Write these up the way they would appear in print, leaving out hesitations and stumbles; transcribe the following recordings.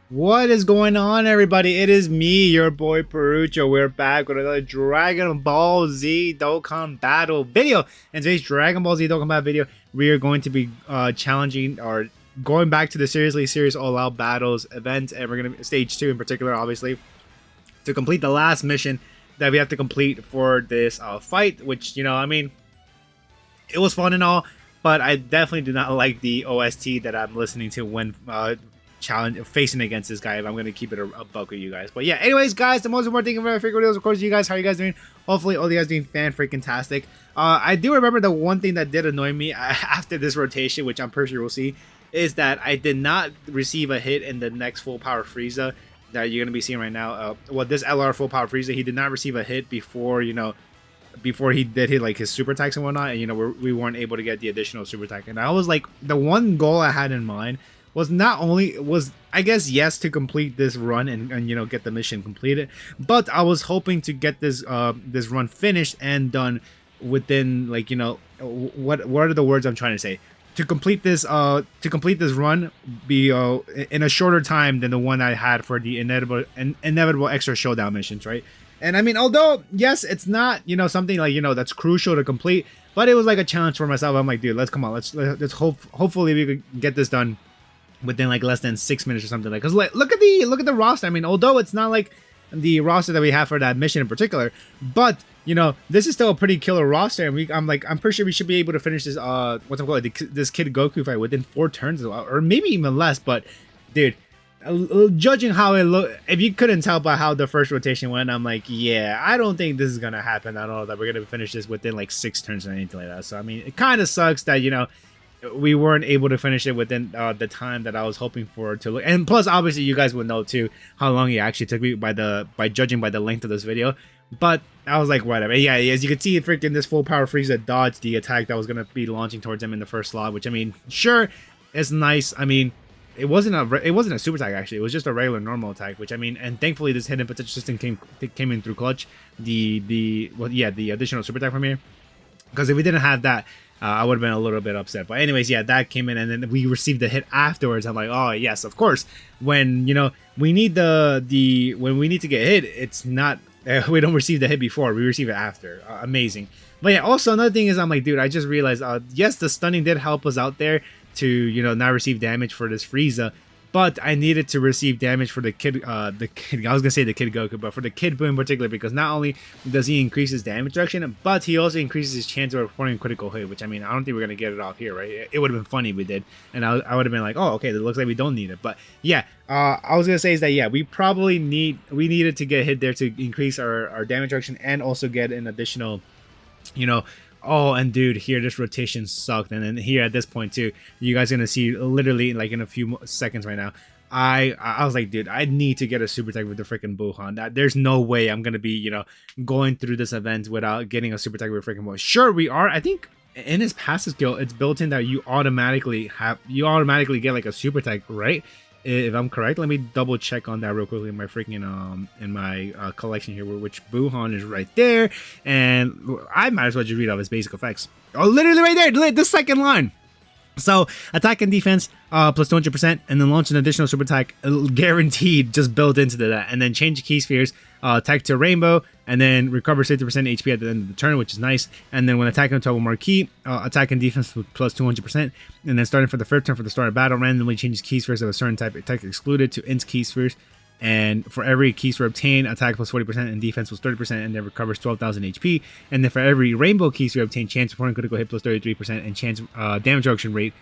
What is going on, everybody? It is me, your boy Perucho. We're back with another Dragon Ball Z Dokkan battle video. In today's Dragon Ball Z Dokkan battle video, we are going to be challenging or going back to the Seriously Serious All Out Battles event, and we're going to stage 2 in particular, obviously, to complete the last mission that we have to complete for this fight. Which, I mean, it was fun and all, but I definitely do not like the OST that I'm listening to when challenge facing against this guy. If I'm gonna keep it a buck with you guys. But yeah, anyways, guys, the most important thing about my freaking videos, of course, you guys. How you guys doing? Hopefully all you guys doing fan freaking tastic. I do remember the one thing that did annoy me after this rotation, which I'm pretty sure we'll see, is that I did not receive a hit in the next full power Frieza that you're gonna be seeing right now. Well, this LR full power Frieza, he did not receive a hit before, before he did hit like his super attacks and whatnot, and we weren't able to get the additional super attack. And I was like, the one goal I had in mind was not only I guess, yes, to complete this run and get the mission completed, but I was hoping to get this this run finished and done within, like, what are the words I'm trying to say, to complete this run be in a shorter time than the one I had for the inevitable extra showdown missions, right? And I mean, although yes, it's not something like that's crucial to complete, but it was like a challenge for myself. I'm like, dude, let's hopefully we could get this done within like less than 6 minutes or something. Like, because look at the roster. I mean, although it's not like the roster that we have for that mission in particular, but this is still a pretty killer roster, and I'm pretty sure we should be able to finish this this Kid Goku fight within 4 turns, or maybe even less. But dude, judging how it looked, if you couldn't tell by how the first rotation went, I'm like, yeah, I don't think this is gonna happen at all, that we're gonna finish this within like 6 turns or anything like that. So I mean, it kind of sucks that we weren't able to finish it within the time that I was hoping for to look. And plus, obviously, you guys would know too how long it actually took me by judging by the length of this video. But I was like, whatever. Yeah, as you can see, freaking this full power Frieza dodged the attack that was gonna be launching towards him in the first slot. Which, I mean, sure, it's nice. I mean, it wasn't a super attack, actually. It was just a regular normal attack. Which, I mean, and thankfully this hidden potential system came in through clutch. The additional super attack from here. Because if we didn't have that, I would have been a little bit upset. But anyways, yeah, that came in, and then we received the hit afterwards. I'm like, oh yes, of course. When we need when we need to get hit, it's not we don't receive the hit before, we receive it after. Amazing. But yeah, also another thing is, I'm like, dude, I just realized, yes, the stunning did help us out there to not receive damage for this Frieza. But I needed to receive damage for the kid. I was gonna say the Kid Goku, but for the Kid Buu in particular, because not only does he increase his damage reduction, but he also increases his chance of reporting critical hit. Which, I mean, I don't think we're gonna get it off here, right? It would have been funny if we did, and I would have been like, oh, okay, it looks like we don't need it. But yeah, I was gonna say is that, yeah, we needed to get hit there to increase our damage reduction and also get an additional, Oh, and dude, here this rotation sucked, and then here at this point too, you guys are gonna see literally like in a few seconds right now. I was like, dude, I need to get a super attack with the freaking Buhan. There's no way I'm gonna be going through this event without getting a super attack with freaking Buhan. Sure, we are. I think in his passive skill, it's built in that you automatically get like a super attack, right? If I'm correct. Let me double check on that real quickly in my freaking in my collection here, which Buhan is right there, and I might as well just read off his basic effects. Oh, literally right there, the second line. So attack and defense plus 200%, and then launch an additional super attack guaranteed, just built into that, and then change key spheres, attack to rainbow, and then recover 50% HP at the end of the turn, which is nice. And then when attacking a total marquee, attack and defense plus 200%, and then starting for the first turn for the start of battle, randomly changes key spheres of a certain type attack excluded to int key spheres. And for every key sphere obtained, attack plus 40% and defense plus 30%, and then recovers 12,000 HP. And then for every rainbow key sphere obtained, chance reporting critical hit plus 33%, and chance damage reduction rate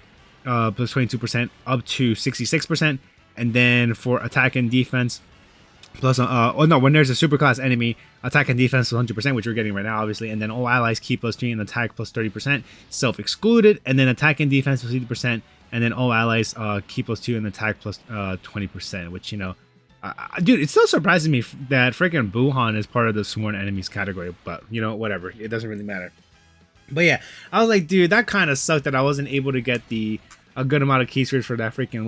plus 22% up to 66%. And then for attack and defense plus when there's a superclass enemy, attack and defense 100%, which we're getting right now, obviously. And then all allies key plus 3 and attack plus 30%, self excluded. And then attack and defense plus 50%, and then all allies key plus 2 and attack plus 20%, which dude, it still surprises me that freaking Buhan is part of the sworn enemies category, but whatever, it doesn't really matter. But yeah, I was like, dude, that kind of sucked that I wasn't able to get a good amount of key spheres for that freaking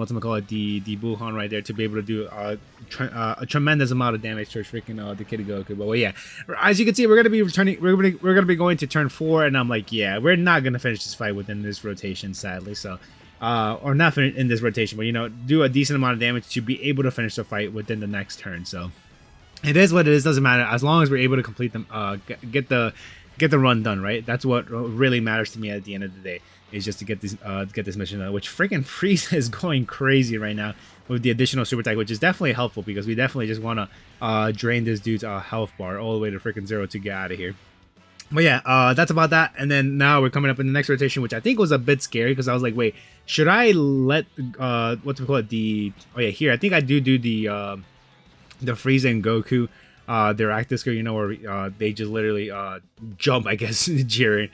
the Buhan right there, to be able to do a tremendous amount of damage to freaking the Kid Goku. But well, yeah, as you can see, we're gonna be returning. We're gonna be going to turn 4, and I'm like, yeah, we're not gonna finish this fight within this rotation, sadly. So or not in this rotation, but you know, do a decent amount of damage to be able to finish the fight within the next turn. So it is what it is. Doesn't matter as long as we're able to complete them. Get the run done, right? That's what really matters to me at the end of the day. Is just to get this mission done. Which freaking Frieza is going crazy right now with the additional super attack, which is definitely helpful because we definitely just want to drain this dude's health bar all the way to freaking 0 to get out of here. But yeah, that's about that. And then now we're coming up in the next rotation, which I think was a bit scary because I was like, wait, should I let what's it called? Here I think I do the Frieza and Goku their active skill, you know, where they just literally jump, I guess, Jiren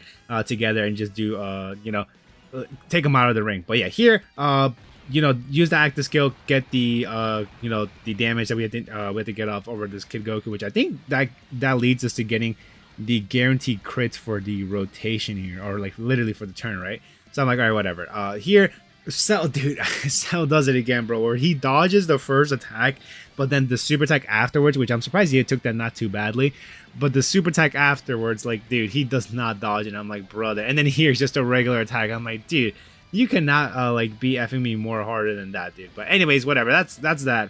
together and just do you know, take them out of the ring. But yeah, here you know, use the active skill, get the you know, the damage that we have to get off over this Kid Goku, which I think that leads us to getting the guaranteed crits for the rotation here, or like literally for the turn, right? So I'm like, all right, whatever. Here Cell, dude, Cell does it again, bro, where he dodges the first attack, but then the super attack afterwards, which I'm surprised he took that not too badly, but the super attack afterwards, like, dude, he does not dodge it. I'm like, brother. And then here's just a regular attack. I'm like, dude, you cannot like be effing me more harder than that, dude. But anyways, whatever. That's that.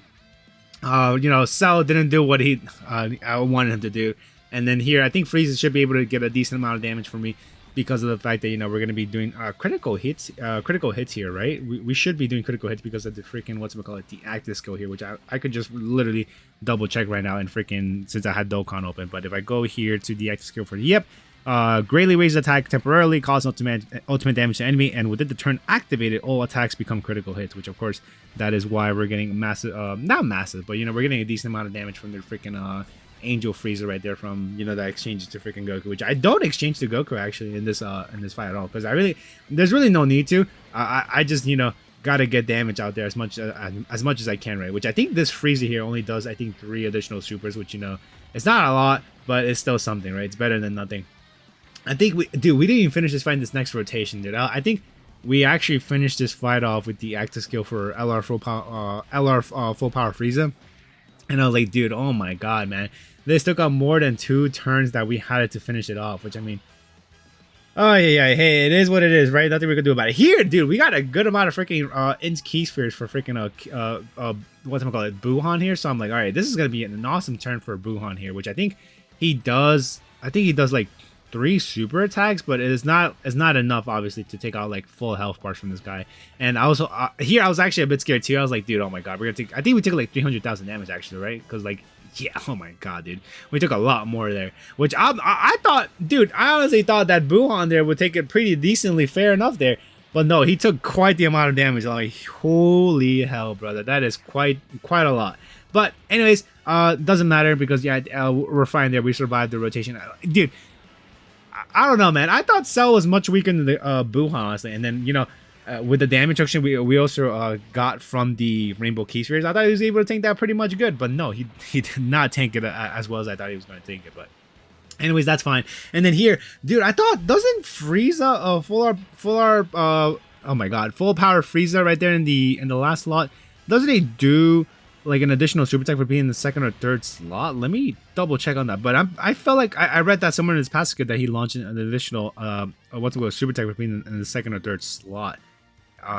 You know, Cell didn't do what I wanted him to do. And then here, I think Frieza should be able to get a decent amount of damage from me because of the fact that, you know, we're going to be doing critical hits here, right? We should be doing critical hits because of the freaking, the active skill here, which I could just literally double check right now and freaking, since I had Dokkan open. But if I go here to the active skill for greatly raises attack temporarily, cause ultimate damage to enemy, and within the turn activated, all attacks become critical hits, which of course, that is why we're getting massive, not massive, but, you know, we're getting a decent amount of damage from the freaking, Angel Frieza right there from, you know, that exchanges to freaking Goku, which I don't exchange to Goku actually in this fight at all, because there's really no need to. I just, you know, gotta get damage out there as much as I can, right? Which I think this Frieza here only does, I think, 3 additional supers, which, you know, it's not a lot, but it's still something, right? It's better than nothing. I think we didn't even finish this fight in this next rotation, dude. I think we actually finished this fight off with the active skill for LR full power Frieza. And I was like, dude, oh my god, man. This took up more than 2 turns that we had to finish it off, which, I mean, oh yeah, hey, it is what it is, right? Nothing we can do about it. Here, dude, we got a good amount of freaking int key spheres for freaking Buhan here. So I'm like, all right, this is gonna be an awesome turn for Buhan here, which I think he does. I think he does like 3 super attacks, but it's not enough, obviously, to take out like full health bars from this guy. And I also here I was actually a bit scared too. I was like, dude, oh my god, we're gonna take. I think we took like 300,000 damage actually, right? Because like, yeah, oh my god, dude, we took a lot more there. Which I thought, dude, I honestly thought that Buhan there would take it pretty decently, fair enough there. But no, he took quite the amount of damage. I'm like, holy hell, brother, that is quite a lot. But anyways, doesn't matter because yeah, we're fine there. We survived the rotation, dude. I don't know, man. I thought Cell was much weaker than the Buhan, honestly. And then, you know, with the damage action we also got from the Rainbow Key Spheres, I thought he was able to tank that pretty much good. But no, he did not tank it as well as I thought he was going to tank it. But anyways, that's fine. And then here, dude, I thought, doesn't Frieza oh my god, full power Frieza right there in the last slot, doesn't he do like an additional super attack for being in the 2nd or 3rd slot? Let me double check on that. But I felt like I read that somewhere in his past that he launched an additional super attack for being in the 2nd or 3rd slot.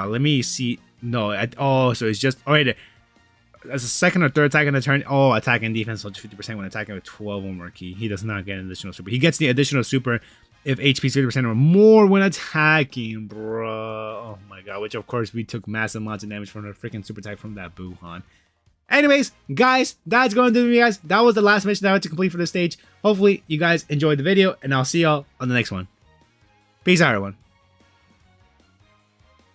Let me see. No, so it's just right. As a 2nd or 3rd attack in the turn. Oh, attack and defense, so 50% when attacking with 12 or more key. He does not get an additional super. He gets the additional super if HP is 50% or more when attacking, bro. Oh my god. Which of course we took massive amounts of damage from the freaking super attack from that Buhan. Anyways, guys, that's going to do it, guys. That was the last mission that I had to complete for this stage. Hopefully, you guys enjoyed the video, and I'll see y'all on the next one. Peace out, everyone.